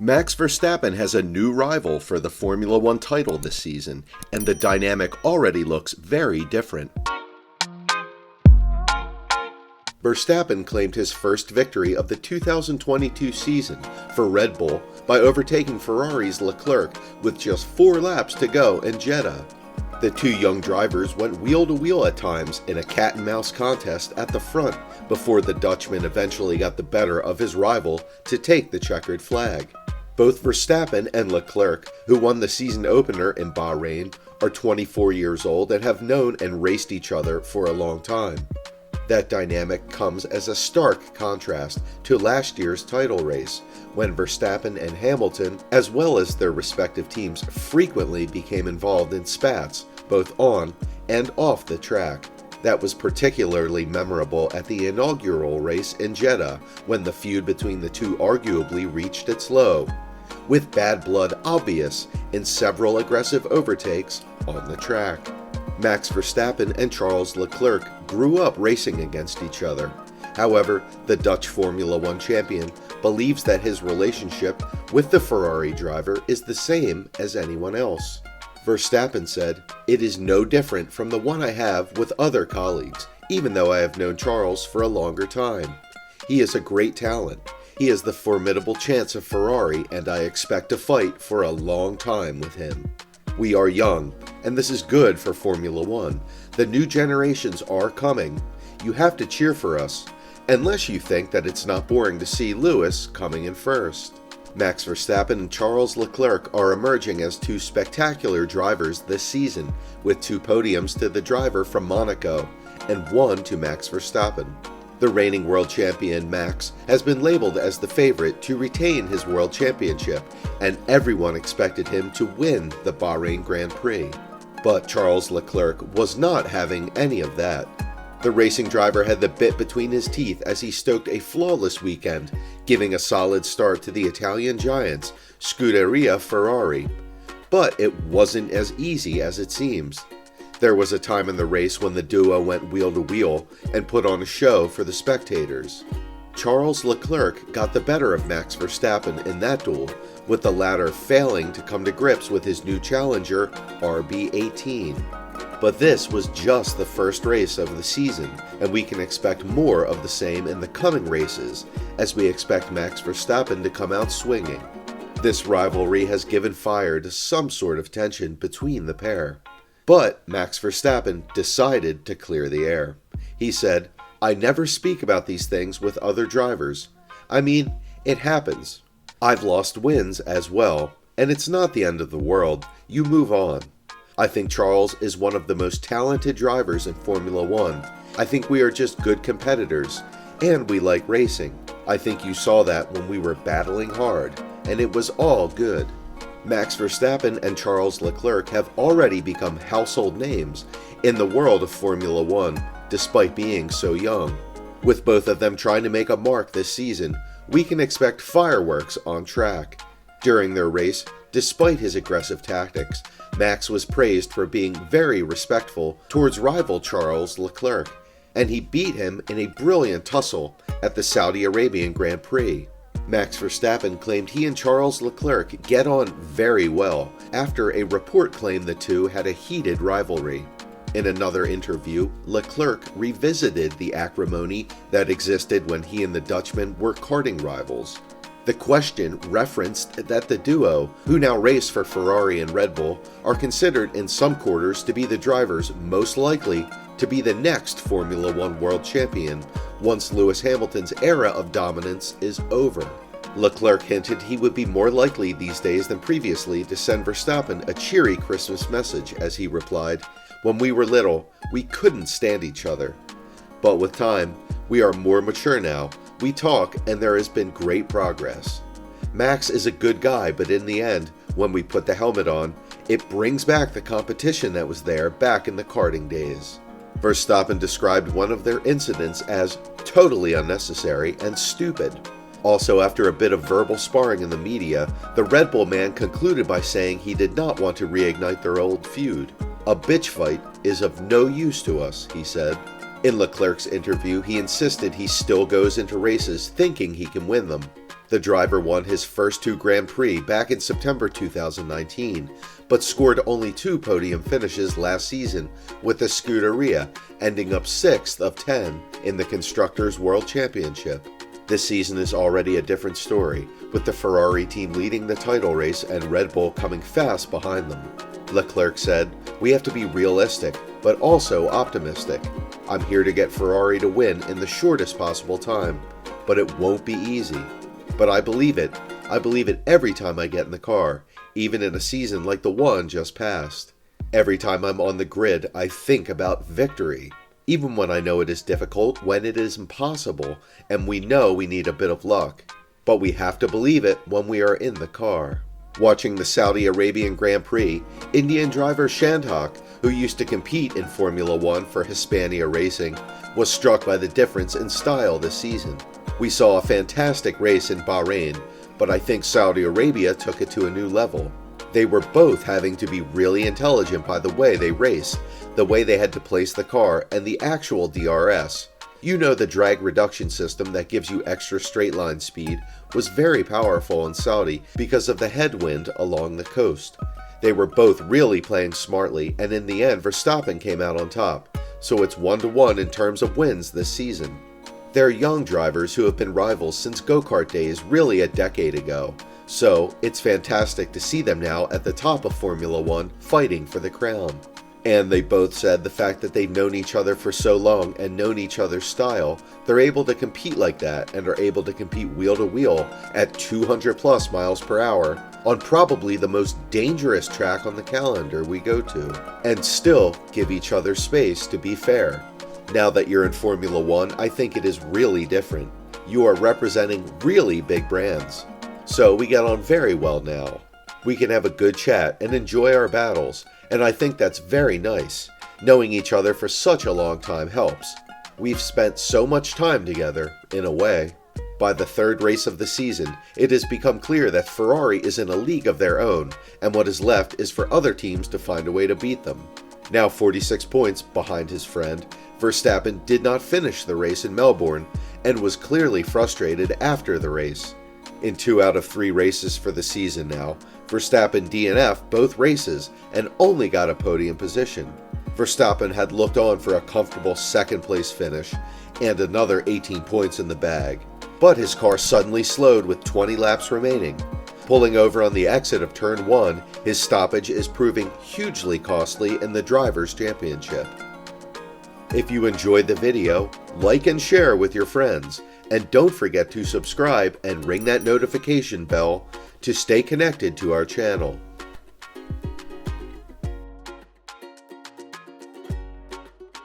Max Verstappen has a new rival for the Formula One title this season, and the dynamic already looks very different. Verstappen claimed his first victory of the 2022 season for Red Bull by overtaking Ferrari's Leclerc with just 4 laps to go in Jeddah. The two young drivers went wheel to wheel at times in a cat and mouse contest at the front before the Dutchman eventually got the better of his rival to take the checkered flag. Both Verstappen and Leclerc, who won the season opener in Bahrain, are 24 years old and have known and raced each other for a long time. That dynamic comes as a stark contrast to last year's title race, when Verstappen and Hamilton, as well as their respective teams, frequently became involved in spats, both on and off the track. That was particularly memorable at the inaugural race in Jeddah, when the feud between the two arguably reached its low, with bad blood obvious in several aggressive overtakes on the track. Max Verstappen and Charles Leclerc grew up racing against each other. However, the Dutch Formula One champion believes that his relationship with the Ferrari driver is the same as anyone else. Verstappen said, "It is no different from the one I have with other colleagues, even though I have known Charles for a longer time. He is a great talent. He is the formidable chance of Ferrari, and I expect to fight for a long time with him. We are young, and this is good for Formula One. The new generations are coming. You have to cheer for us, unless you think that it's not boring to see Lewis coming in first." Max Verstappen and Charles Leclerc are emerging as two spectacular drivers this season, with 2 podiums to the driver from Monaco and 1 to Max Verstappen. The reigning world champion Max has been labeled as the favorite to retain his world championship, and everyone expected him to win the Bahrain Grand Prix. But Charles Leclerc was not having any of that. The racing driver had the bit between his teeth as he stoked a flawless weekend, giving a solid start to the Italian giants, Scuderia Ferrari. But it wasn't as easy as it seems. There was a time in the race when the duo went wheel to wheel and put on a show for the spectators. Charles Leclerc got the better of Max Verstappen in that duel, with the latter failing to come to grips with his new challenger, RB18. But this was just the first race of the season, and we can expect more of the same in the coming races, as we expect Max Verstappen to come out swinging. This rivalry has given fire to some sort of tension between the pair. But Max Verstappen decided to clear the air. He said, "I never speak about these things with other drivers. I mean, it happens. I've lost wins as well, and it's not the end of the world. You move on. I think Charles is one of the most talented drivers in Formula One. I think we are just good competitors, and we like racing. I think you saw that when we were battling hard, and it was all good." Max Verstappen and Charles Leclerc have already become household names in the world of Formula One, despite being so young. With both of them trying to make a mark this season, we can expect fireworks on track. During their race, despite his aggressive tactics, Max was praised for being very respectful towards rival Charles Leclerc, and he beat him in a brilliant tussle at the Saudi Arabian Grand Prix. Max Verstappen claimed he and Charles Leclerc get on very well after a report claimed the two had a heated rivalry. In another interview, Leclerc revisited the acrimony that existed when he and the Dutchman were karting rivals. The question referenced that the duo, who now race for Ferrari and Red Bull, are considered in some quarters to be the drivers most likely to be the next Formula One world champion once Lewis Hamilton's era of dominance is over. Leclerc hinted he would be more likely these days than previously to send Verstappen a cheery Christmas message as he replied, "When we were little, we couldn't stand each other. But with time, we are more mature now. We talk, and there has been great progress. Max is a good guy, but in the end, when we put the helmet on, it brings back the competition that was there back in the karting days." Verstappen described one of their incidents as totally unnecessary and stupid. Also, after a bit of verbal sparring in the media, the Red Bull man concluded by saying he did not want to reignite their old feud. "A bitch fight is of no use to us," he said. In Leclerc's interview, he insisted he still goes into races thinking he can win them. The driver won his first 2 Grand Prix back in September 2019, but scored only 2 podium finishes last season with the Scuderia, ending up 6th of 10 in the Constructors' World Championship. This season is already a different story, with the Ferrari team leading the title race and Red Bull coming fast behind them. Leclerc said, "We have to be realistic, but also optimistic. I'm here to get Ferrari to win in the shortest possible time, but it won't be easy. But I believe it. I believe it every time I get in the car, even in a season like the one just passed. Every time I'm on the grid, I think about victory. Even when I know it is difficult, when it is impossible, and we know we need a bit of luck. But we have to believe it when we are in the car." Watching the Saudi Arabian Grand Prix, Indian driver Shandhak, who used to compete in Formula One for Hispania Racing, was struck by the difference in style this season. "We saw a fantastic race in Bahrain, but I think Saudi Arabia took it to a new level. They were both having to be really intelligent by the way they race, the way they had to place the car, and the actual DRS. You know, the drag reduction system that gives you extra straight line speed was very powerful in Saudi because of the headwind along the coast. They were both really playing smartly, and in the end Verstappen came out on top, so it's 1-1 in terms of wins this season. They're young drivers who have been rivals since go-kart days really a decade ago, so it's fantastic to see them now at the top of Formula One fighting for the crown." And they both said the fact that they've known each other for so long and known each other's style, they're able to compete like that and are able to compete wheel to wheel at 200 plus miles per hour on probably the most dangerous track on the calendar we go to, and still give each other space to be fair. Now that you're in Formula One, I think it is really different. You are representing really big brands. So we get on very well now. We can have a good chat and enjoy our battles, and I think that's very nice. Knowing each other for such a long time helps. We've spent so much time together, in a way. By the 3rd race of the season, it has become clear that Ferrari is in a league of their own, and what is left is for other teams to find a way to beat them. Now 46 points behind his friend, Verstappen did not finish the race in Melbourne and was clearly frustrated after the race. In 2 out of 3 races for the season now, Verstappen DNF'd both races and only got a podium position. Verstappen had looked on for a comfortable 2nd place finish and another 18 points in the bag, but his car suddenly slowed with 20 laps remaining. Pulling over on the exit of Turn 1, his stoppage is proving hugely costly in the Drivers' Championship. If you enjoyed the video, like and share with your friends, and don't forget to subscribe and ring that notification bell to stay connected to our channel.